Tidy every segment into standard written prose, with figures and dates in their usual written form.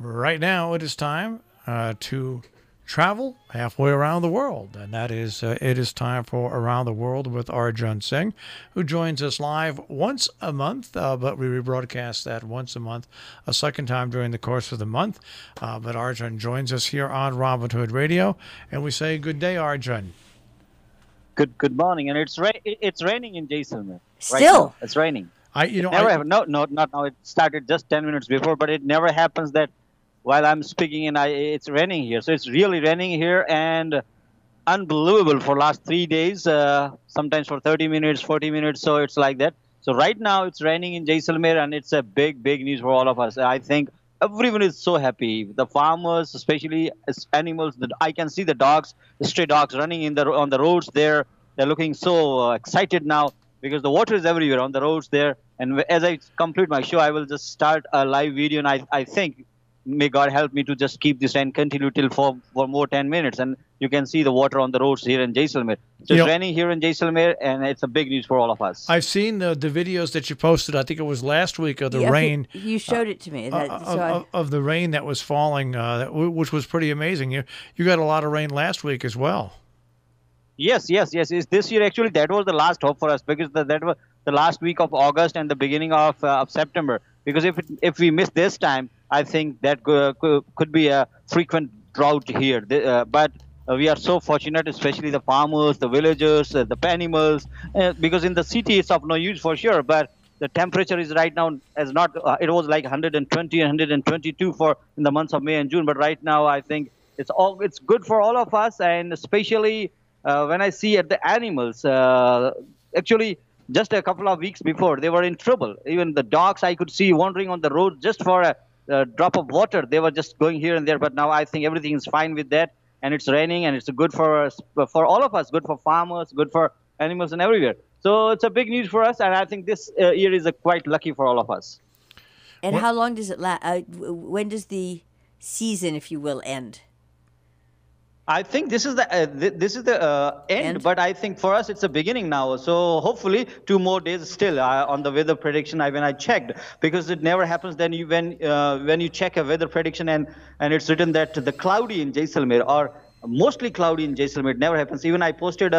Right now, it is time to travel halfway around the world, and that is it is time for Around the World with Arjun Singh, who joins us live once a month, but we rebroadcast that once a month, a second time during the course of the month. But Arjun joins us here on Robin Hood Radio, and we say good day, Arjun. Good morning, and it's raining in Jaisalmer. Right Still, now. It's raining. Not now. It started just 10 minutes before, but it never happens that while I'm speaking and it's raining here. So it's really raining here, and unbelievable for last 3 days. Sometimes for 30 minutes, 40 minutes. So it's like that. So right now it's raining in Jaisalmer, and it's a big news for all of us. I think everyone is so happy. The farmers, especially as animals. I can see the dogs, the stray dogs running on the roads there. They're looking so excited now because the water is everywhere on the roads there. And as I complete my show, I will just start a live video, and I think may God help me to just keep this rain continue till for more 10 minutes. And you can see the water on the roads here in Jaisalmer. So it's raining here in Jaisalmer, and it's a big news for all of us. I've seen the videos that you posted. I think it was last week of the rain. You showed it to me. Of the rain that was falling, which was pretty amazing. You got a lot of rain last week as well. Yes. This year, actually, that was the last hope for us because that was the last week of August and the beginning of September. Because if we miss this time, I think that could be a frequent drought here. But we are so fortunate, especially the farmers, the villagers, the animals, because in the city it's of no use for sure. But the temperature is right now as not. It was like 120, 122 in the months of May and June. But right now, I think it's good for all of us, and especially when I see at the animals. Actually, just a couple of weeks before, they were in trouble. Even the dogs I could see wandering on the road just for a drop of water. They were just going here and there. But now I think everything is fine with that. And it's raining, and it's good for all of us, good for farmers, good for animals and everywhere. So it's a big news for us. And I think this year is quite lucky for all of us. And how long does it last? When does the season, if you will, end? I think this is the end, but I think for us it's a beginning now. So hopefully 2 more days still on the weather prediction. When I checked, because it never happens. Then when you check a weather prediction and it's written that the cloudy in Jaisalmer or mostly cloudy in Jaisalmer, it never happens. Even I posted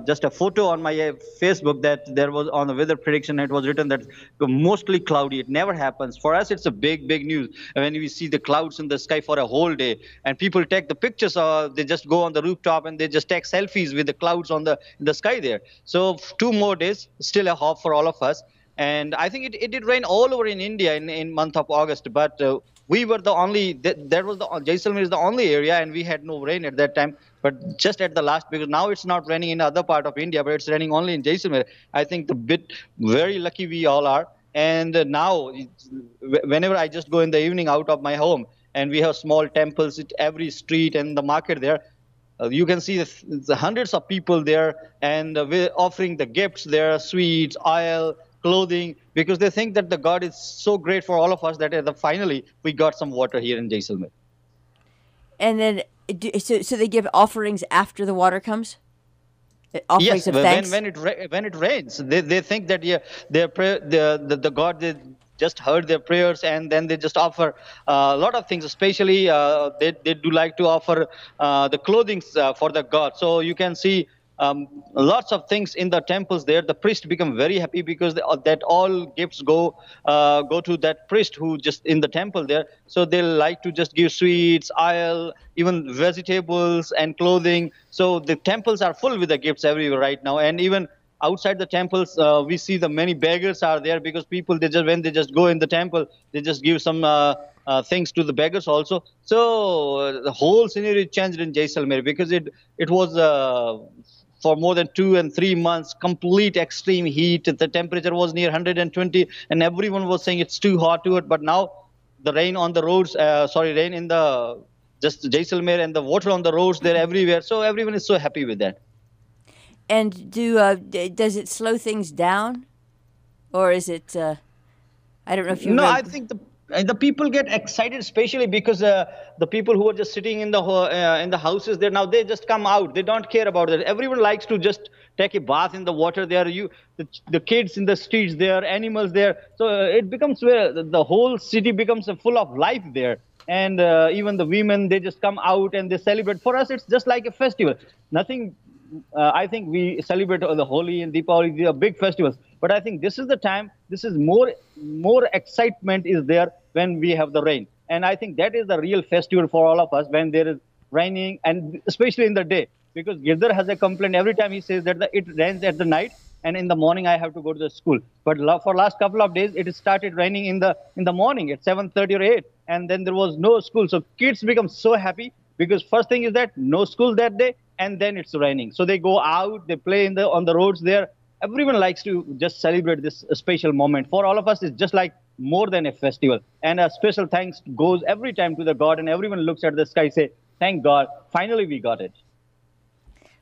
just a photo on my Facebook that there was on the weather prediction. It was written that mostly cloudy. It never happens. For us, it's a big news when we see the clouds in the sky for a whole day, and people take the pictures. They just go on the rooftop and they just take selfies with the clouds in the sky there. So 2 more days, still a hope for all of us. And I think it did rain all over in India in month of August, but we were the only. Jaisalmer is the only area, and we had no rain at that time. But just at the last, because now it's not raining in other part of India, but it's raining only in Jaisalmer. I think very lucky we all are. And now, whenever I just go in the evening out of my home, and we have small temples at every street and the market there, you can see the hundreds of people there, and we're offering the gifts there, sweets, oil, clothing, because they think that the God is so great for all of us that finally we got some water here in Jaisalmer. And then, so they give offerings after the water comes? Offerings of thanks? when it rains, they think that the God they just heard their prayers, and then they just offer a lot of things. Especially they do like to offer the clothing for the God. So you can see lots of things in the temples there. The priest become very happy because that all gifts go to that priest who just in the temple there. So they like to just give sweets, oil, even vegetables and clothing. So the temples are full with the gifts everywhere right now. And even outside the temples, we see the many beggars are there, because people when they just go in the temple, they just give some things to the beggars also. So the whole scenery changed in Jaisalmer, because it was for more than 2 and 3 months, complete extreme heat. The temperature was near 120, and everyone was saying it's too hot. But now the rain on the roads, rain in the just Jaisalmer, and the water on the roads, they're everywhere. So everyone is so happy with that. And does it slow things down, or is it? I don't know if you. No, I think the people get excited, especially because the people who are just sitting in the houses there now, they just come out. They don't care about it. Everyone likes to just take a bath in the water there. The kids in the streets there, animals there. So it becomes where the whole city becomes full of life there. And even the women, they just come out and they celebrate. For us, it's just like a festival. Nothing. I think we celebrate the Holi and Deepavali, they are big festivals. But I think this is the time. This is more excitement is there when we have the rain. And I think that is the real festival for all of us when there is raining, and especially in the day. Because Girdhar has a complaint every time he says that it rains at the night, and in the morning I have to go to the school. But for last couple of days, it started raining in the morning at 7:30 or 8, and then there was no school. So kids become so happy because first thing is that no school that day, and then it's raining. So they go out, they play on the roads there. Everyone likes to just celebrate this special moment. For all of us, it's just like more than a festival. And a special thanks goes every time to the God, and everyone looks at the sky, say, thank God, finally we got it.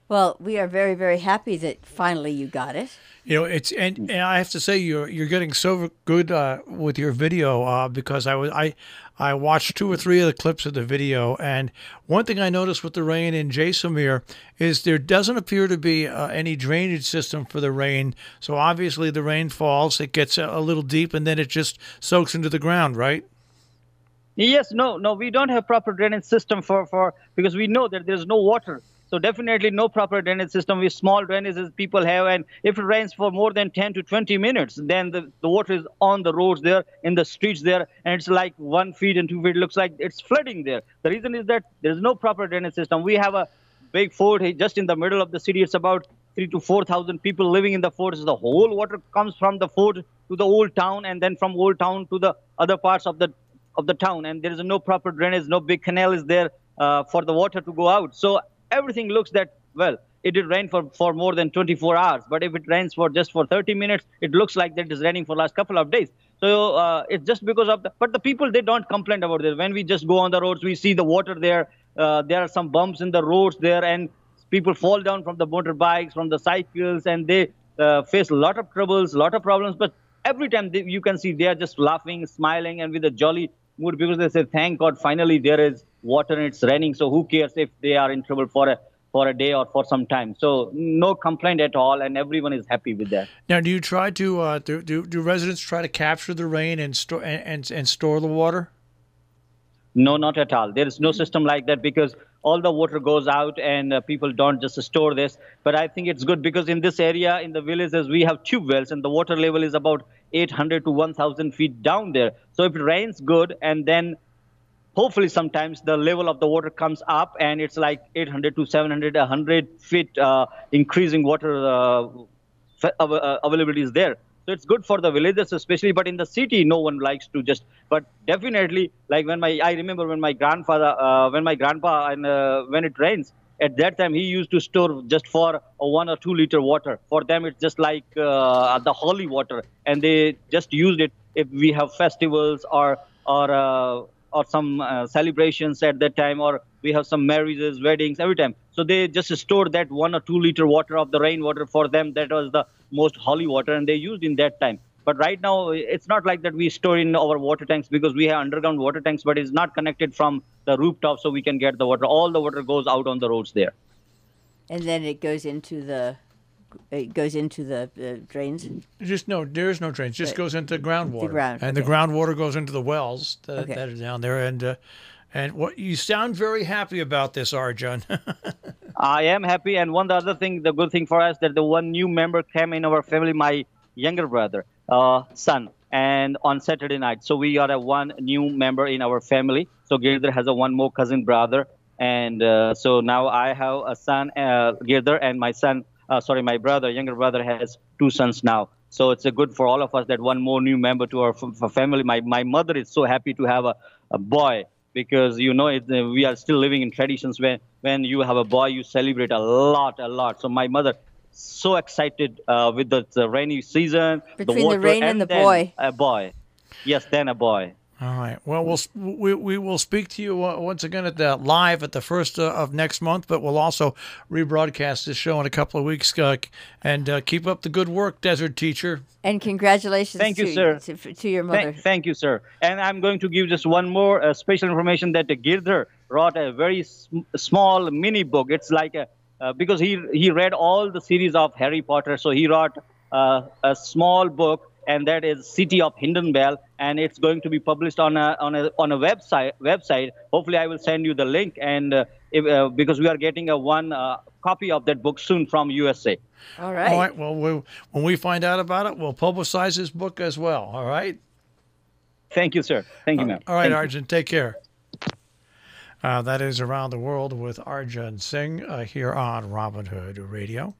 Well, we are very, very happy that finally you got it. You know, and I have to say you're getting so good with your video because I watched 2 or 3 of the clips of the video, and one thing I noticed with the rain in Jaisalmer is there doesn't appear to be any drainage system for the rain. So obviously the rain falls, it gets a little deep, and then it just soaks into the ground, right? Yes, no, we don't have proper drainage system for because we know that there's no water. So definitely no proper drainage system with small drainages people have. And if it rains for more than 10 to 20 minutes, then the water is on the roads there, in the streets there, and it's like 1 feet and 2 feet. It looks like it's flooding there. The reason is that there's no proper drainage system. We have a big fort just in the middle of the city. It's about 3,000 to 4,000 people living in the fort. So the whole water comes from the fort to the old town, and then from old town to the other parts of the town. And there is no proper drainage, no big canal is there for the water to go out. So everything looks that, well, it did rain for more than 24 hours. But if it rains for 30 minutes, it looks like that it is raining for the last couple of days. So it's just because of but the people, they don't complain about this. When we just go on the roads, we see the water there. There are some bumps in the roads there, and people fall down from the motorbikes, from the cycles, and they face a lot of troubles, a lot of problems. But every time you can see they are just laughing, smiling, and with a jolly mood because they say, thank God, finally there is water and it's raining. So who cares if they are in trouble for a day or for some time? So no complaint at all, and everyone is happy with that. Now, do you try to do residents try to capture the rain and store and store the water? No, not at all. There is no system like that because all the water goes out and people don't just store this. But I think it's good because in this area, in the villages, we have tube wells and the water level is about 800 to 1,000 feet down there. So if it rains good, and then hopefully sometimes the level of the water comes up and it's like 800 to 700, 100 feet increasing water availability is there. So it's good for the villages especially, but in the city, no one likes to just, but definitely, like I remember when my grandpa, and when it rains, at that time, he used to store just for a 1 or 2 liter water. For them, it's just like the holy water, and they just used it if we have festivals or some celebrations at that time, or we have some marriages, weddings, every time. So they just store that 1 or 2 liter water of the rainwater. For them, that was the most holy water, and they used in that time. But right now, it's not like that we store in our water tanks because we have underground water tanks, but it's not connected from the rooftop so we can get the water. All the water goes out on the roads there. And then it goes into the drains? There is no drains. Just goes into groundwater. The ground, and the groundwater goes into the wells that are down there. And what you sound very happy about this, Arjun. I am happy. And the good thing for us, that the one new member came in our family, my younger brother, son, and on Saturday night. So we are one new member in our family. So Girdhar has one more cousin brother. And so now I have a son, Girdhar, and my brother, younger brother, has 2 sons now. So it's good for all of us that one more new member to our family. My mother is so happy to have a boy because, we are still living in traditions where when you have a boy, you celebrate a lot. So my mother so excited with the rainy season. Between the water, the rain and the boy. A boy. Yes, then a boy. All right. Well, we will speak to you once again live at the first of next month, but we'll also rebroadcast this show in a couple of weeks. And keep up the good work, Desert Teacher. And congratulations Thank you, sir. To your mother. Thank you, sir. And I'm going to give just one more special information that Girdhar wrote a very small mini book. It's like because he read all the series of Harry Potter, so he wrote a small book, and that is City of Hidden Bell, and it's going to be published on a website. Hopefully, I will send you the link, and because we are getting a one copy of that book soon from USA. All right. All right. Well, when we find out about it, we'll publicize this book as well. All right. Thank you, sir. Thank you, ma'am. All right, Thank you. Arjun. Take care. That is Around the World with Arjun Singh here on Robin Hood Radio.